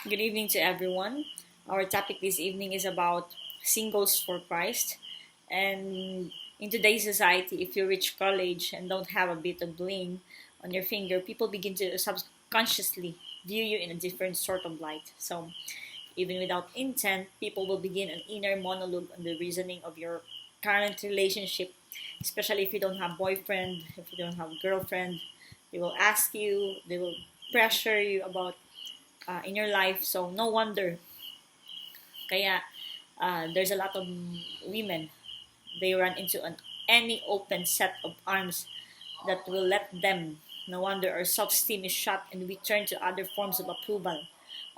Good evening to everyone. Our topic this evening is about singles for Christ. And in today's society, if you reach college and don't have a bit of bling on your finger, people begin to subconsciously view you in a different sort of light. So, even without intent, people will begin an inner monologue on the reasoning of your current relationship, especially if you don't have boyfriend, if you don't have girlfriend. They will ask you, they will pressure you about in your life. So no wonder. Kaya there's a lot of women. They run into any open set of arms that will let them. No wonder our self-esteem is shot and we turn to other forms of approval.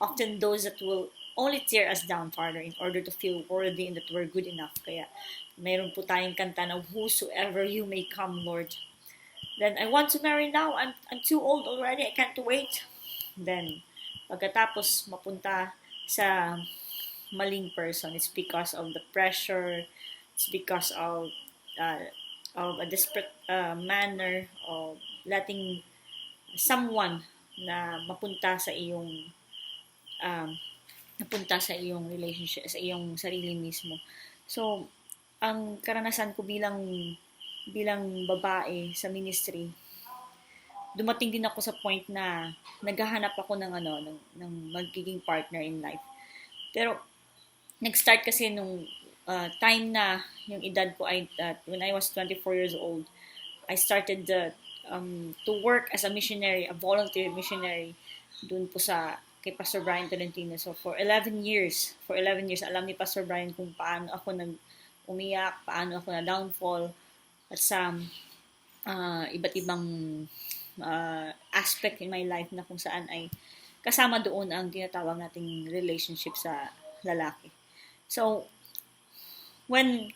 Often those that will only tear us down farther in order to feel worthy and that we're good enough. Kaya mayroon po tayong kanta na whosoever you may come, Lord. Then I want to marry now. I'm too old already. I can't wait. Then pagkatapos mapunta sa maling person, it's because of the pressure, it's because of a desperate manner of letting someone na um, mapunta sa iyong relationship, sa iyong sarili mismo. So, ang karanasan ko bilang babae sa ministry, dumating din ako sa point na naghahanap ako ng magiging partner in life. Pero nag-start kasi nung time na yung edad ko ay when I was 24 years old, I started to work as a missionary, a volunteer missionary doon po sa kay Pastor Brian Tolentino. So for 11 years alam ni Pastor Brian kung paano ako umiyak, paano ako na downfall at sa iba't ibang aspect in my life na kung saan ay kasama doon ang tinatawag nating relationship sa lalaki. So, when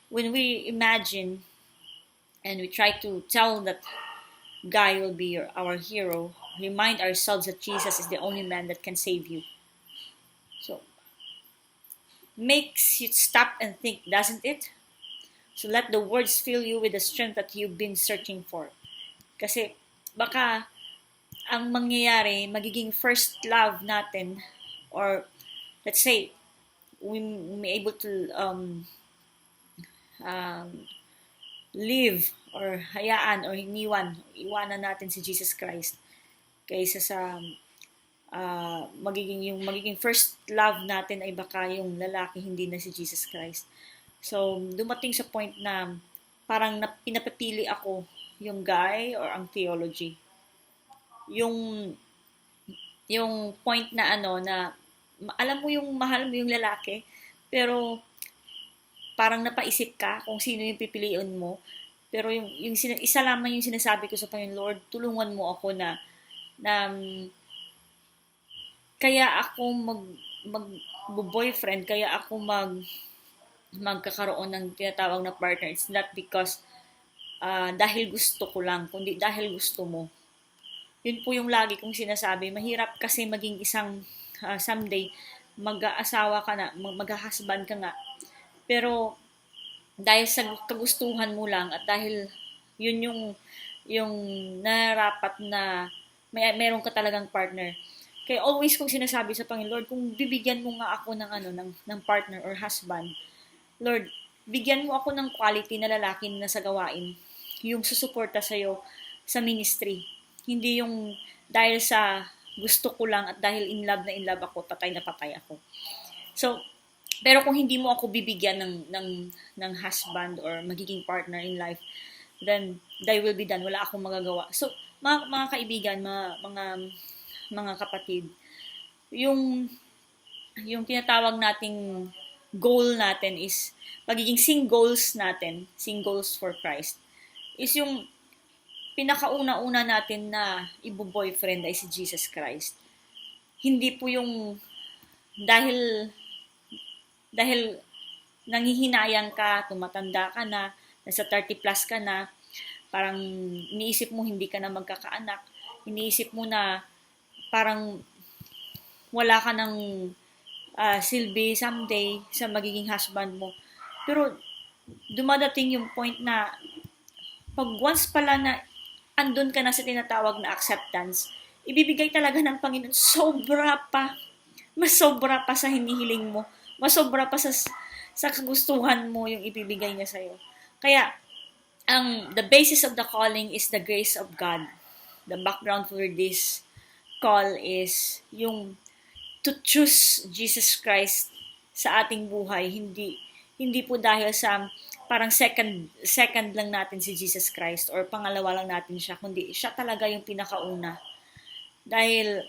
we imagine and we try to tell that guy will be our hero, remind ourselves that Jesus is the only man that can save you. So, makes you stop and think, doesn't it? So let the words fill you with the strength that you've been searching for. Kasi baka ang mangyayari, magiging first love natin, or let's say, we may able to live or hayaan or iwanan natin si Jesus Christ kaysa sa magiging first love natin ay baka yung lalaki, hindi na si Jesus Christ. So, dumating sa point na parang pinapipili ako yung guy or ang theology. Yung point na na alam mo yung mahal mo yung lalaki, pero parang napaisip ka kung sino yung pipiliin mo. Pero isa lamang yung sinasabi ko sa Panginoon, Lord, tulungan mo ako na kaya ako mag-boyfriend, kaya ako magkakaroon ng tinatawag na partner. It's not because dahil gusto ko lang, kundi dahil gusto mo. Yun po yung lagi kong sinasabi. Mahirap kasi maging isang someday mag-aasawa ka na, mag-husband ka nga. Pero dahil sa kagustuhan mo lang at dahil yun yung narapat na meron ka talagang partner. Kaya always kong sinasabi sa Panginoon, Lord, kung bibigyan mo nga ako ng partner or husband, Lord, bigyan mo ako ng quality na lalaki na sa gawain, yung susuporta sa'yo sa ministry. Hindi yung dahil sa gusto ko lang at dahil in love ako, patay na patay ako. So, pero kung hindi mo ako bibigyan ng husband or magiging partner in life, then they will be done. Wala akong magagawa. So, mga kaibigan, mga kapatid, yung tinatawag nating goal natin is magiging singles for Christ, is yung pinakauna-una natin na ibo-boyfriend ay si Jesus Christ. Hindi po yung dahil nanghihinayang ka, tumatanda ka na, nasa 30 plus ka na, parang iniisip mo hindi ka na magkakaanak, iniisip mo na parang wala ka ng silbi someday sa magiging husband mo. Pero dumadating yung point na pag once pala na andun ka na sa tinatawag na acceptance, ibibigay talaga ng Panginoon sobra pa. mas sobra pa sa hinihiling mo, mas sobra pa sa kagustuhan mo yung ibibigay niya sa'yo. Kaya, the basis of the calling is the grace of God. The background for this call is yung to choose Jesus Christ sa ating buhay, hindi po dahil sa parang second lang natin si Jesus Christ or pangalawa lang natin siya, kundi siya talaga yung pinakauna. Dahil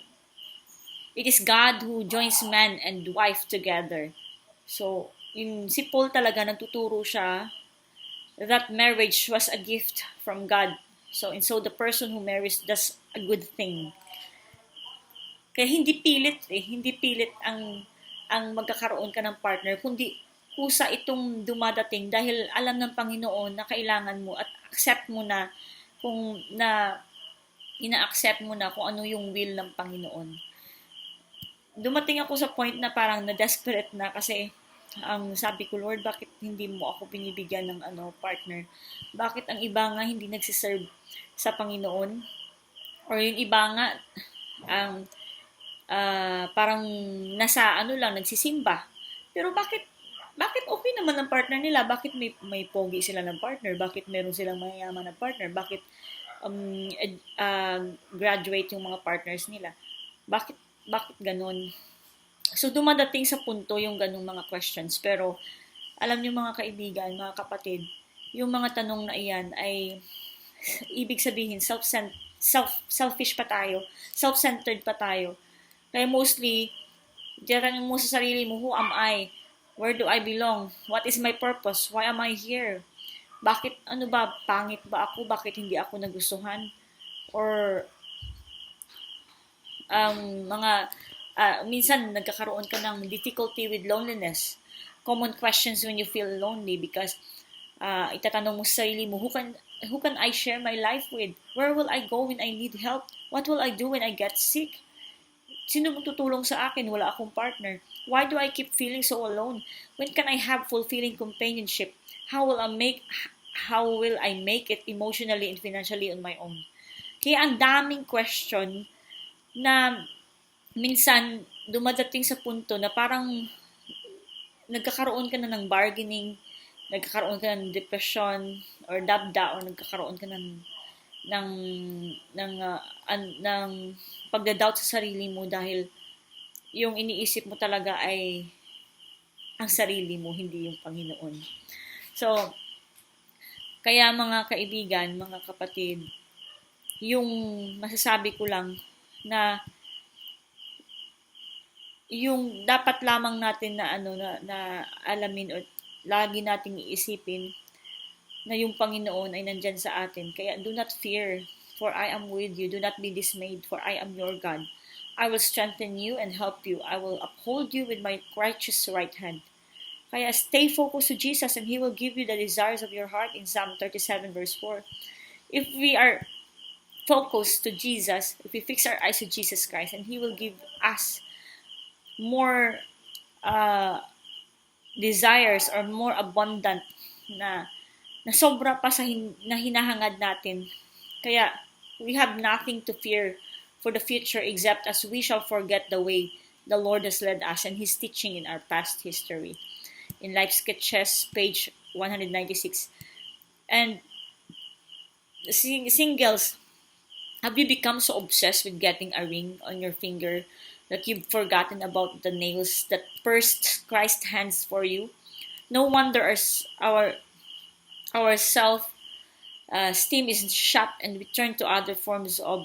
it is God who joins man and wife together. So, yung si Paul talaga nagtuturo siya that marriage was a gift from God. So the person who marries does a good thing. Kaya hindi pilit ang magkakaroon ka ng partner, kundi kusa itong dumadating dahil alam ng Panginoon na kailangan mo at accept mo na kung na ina-accept mo na kung ano yung will ng Panginoon. Dumating ako sa point na parang na-desperate na kasi ang sabi ko, Lord, bakit hindi mo ako binibigyan ng partner? Bakit ang iba nga hindi nagsiserve sa Panginoon? Or yung iba nga parang nasa lang nagsisimba. Pero bakit okay naman ang partner nila? Bakit may pogi sila ng partner? Bakit meron silang mayayaman na partner? Bakit graduate yung mga partners nila? Bakit ganun? So, dumadating sa punto yung ganung mga questions. Pero, alam niyo mga kaibigan, mga kapatid, yung mga tanong na iyan ay ibig sabihin, selfish pa tayo, self-centered pa tayo. Kaya mostly, tinatanong mo sa sarili mo, who am I? Where do I belong? What is my purpose? Why am I here? Bakit, pangit ba ako? Bakit hindi ako nagustuhan? Or, minsan nagkakaroon ka ng difficulty with loneliness. Common questions when you feel lonely because itatanong mo sa sarili mo, who can I share my life with? Where will I go when I need help? What will I do when I get sick? Sino magtutulong sa akin? Wala akong partner. Why do I keep feeling so alone? When can I have fulfilling companionship? How will I make it emotionally and financially on my own? Kaya ang daming question na minsan dumadating sa punto na parang nagkakaroon ka na ng bargaining, nagkakaroon ka ng depression or dabda, or nagkakaroon ka ng pagda-doubt sa sarili mo dahil yung iniisip mo talaga ay ang sarili mo, hindi yung Panginoon. So, kaya mga kaibigan, mga kapatid, yung masasabi ko lang na yung dapat lamang natin na alamin o lagi nating iisipin na yung Panginoon ay nandyan sa atin. Kaya do not fear, for I am with you. Do not be dismayed, for I am your God. I will strengthen you and help you. I will uphold you with my righteous right hand. Kaya stay focused to Jesus and He will give you the desires of your heart in Psalm 37 verse 4. If we are focused to Jesus, if we fix our eyes to Jesus Christ, and He will give us more desires or more abundant na sobra pa sa na hinahangad natin. Kaya we have nothing to fear for the future except as we shall forget the way the Lord has led us and His teaching in our past history. In Life Sketches, page 196. And singles, have you become so obsessed with getting a ring on your finger that you've forgotten about the nails that pierced Christ's hands for you? No wonder our self-esteem is shot and we turn to other forms of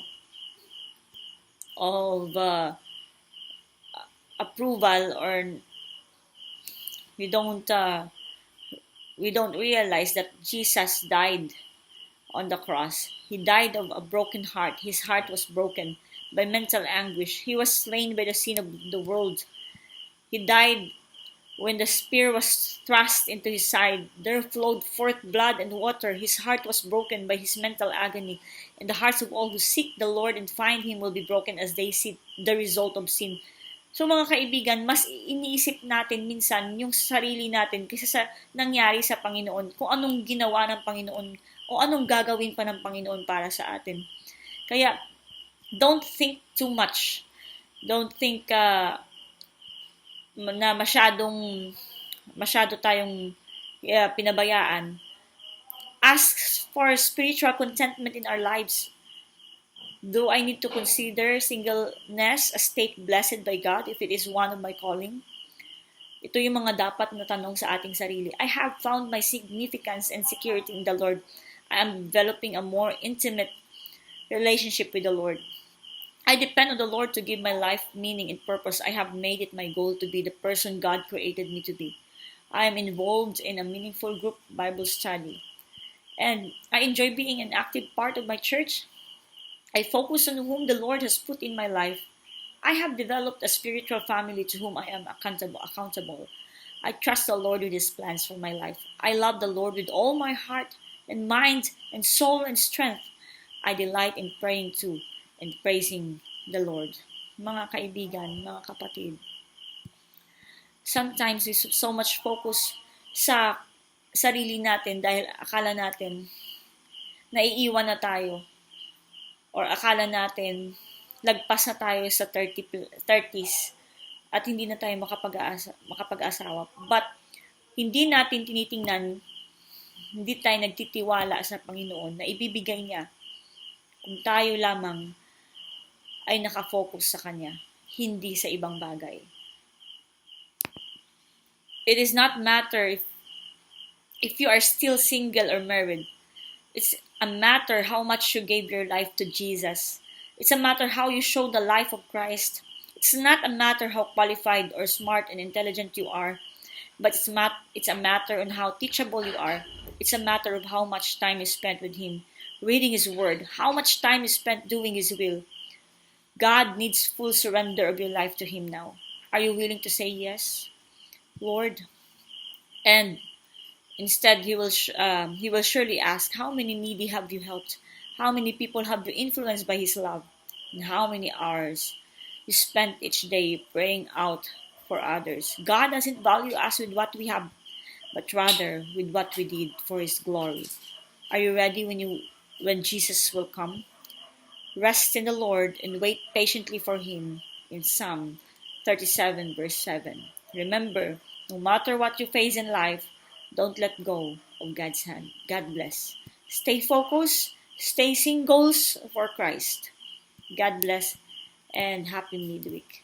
approval, or we don't realize that Jesus died on the cross. He died of a broken heart. His heart was broken by mental anguish. He was slain by the sin of the world. He died when the spear was thrust into his side. There flowed forth blood and water. His heart was broken by his mental agony. And the hearts of all who seek the Lord and find Him will be broken as they see the result of sin. So mga kaibigan, mas iniisip natin minsan yung sarili natin kaysa sa nangyari sa Panginoon, kung anong ginawa ng Panginoon o anong gagawin pa ng Panginoon para sa atin. Kaya, don't think too much. Don't think na masyado tayong pinabayaan. Ask for spiritual contentment in our lives. Do I need to consider singleness a state blessed by God if it is one of my calling? Ito yung mga dapat na tanong sa ating sarili. I have found my significance and security in the Lord. I am developing a more intimate relationship with the Lord. I depend on the Lord to give my life meaning and purpose. I have made it my goal to be the person God created me to be. I am involved in a meaningful group Bible study. And I enjoy being an active part of my church. I focus on whom the Lord has put in my life. I have developed a spiritual family to whom I am accountable. I trust the Lord with His plans for my life. I love the Lord with all my heart and mind and soul and strength. I delight in praying to and praising the Lord. Mga kaibigan, mga kapatid, sometimes we so much focus sa sarili natin dahil akala natin naiiwan na tayo or akala natin lagpas na tayo sa 30s at hindi na tayo makapag-asawa. But hindi natin tinitingnan, hindi tayo nagtitiwala sa Panginoon na ibibigay niya kung tayo lamang ay nakafocus sa Kanya, hindi sa ibang bagay. It is not matter if you are still single or married. It's a matter how much you gave your life to Jesus. It's a matter how you show the life of Christ. It's not a matter how qualified or smart and intelligent you are, but it's a matter on how teachable you are. It's a matter of how much time you spent with Him, reading His Word, how much time you spent doing His will. God needs full surrender of your life to Him now. Are you willing to say yes, Lord? And instead, He will surely ask, how many needy have you helped? How many people have you influenced by His love? And how many hours you spent each day praying out for others? God doesn't value us with what we have, but rather with what we did for His glory. Are you ready when Jesus will come? Rest in the Lord and wait patiently for Him in Psalm 37 verse 7. Remember, no matter what you face in life, don't let go of God's hand. God bless. Stay focused. Stay singles for Christ. God bless and happy midweek.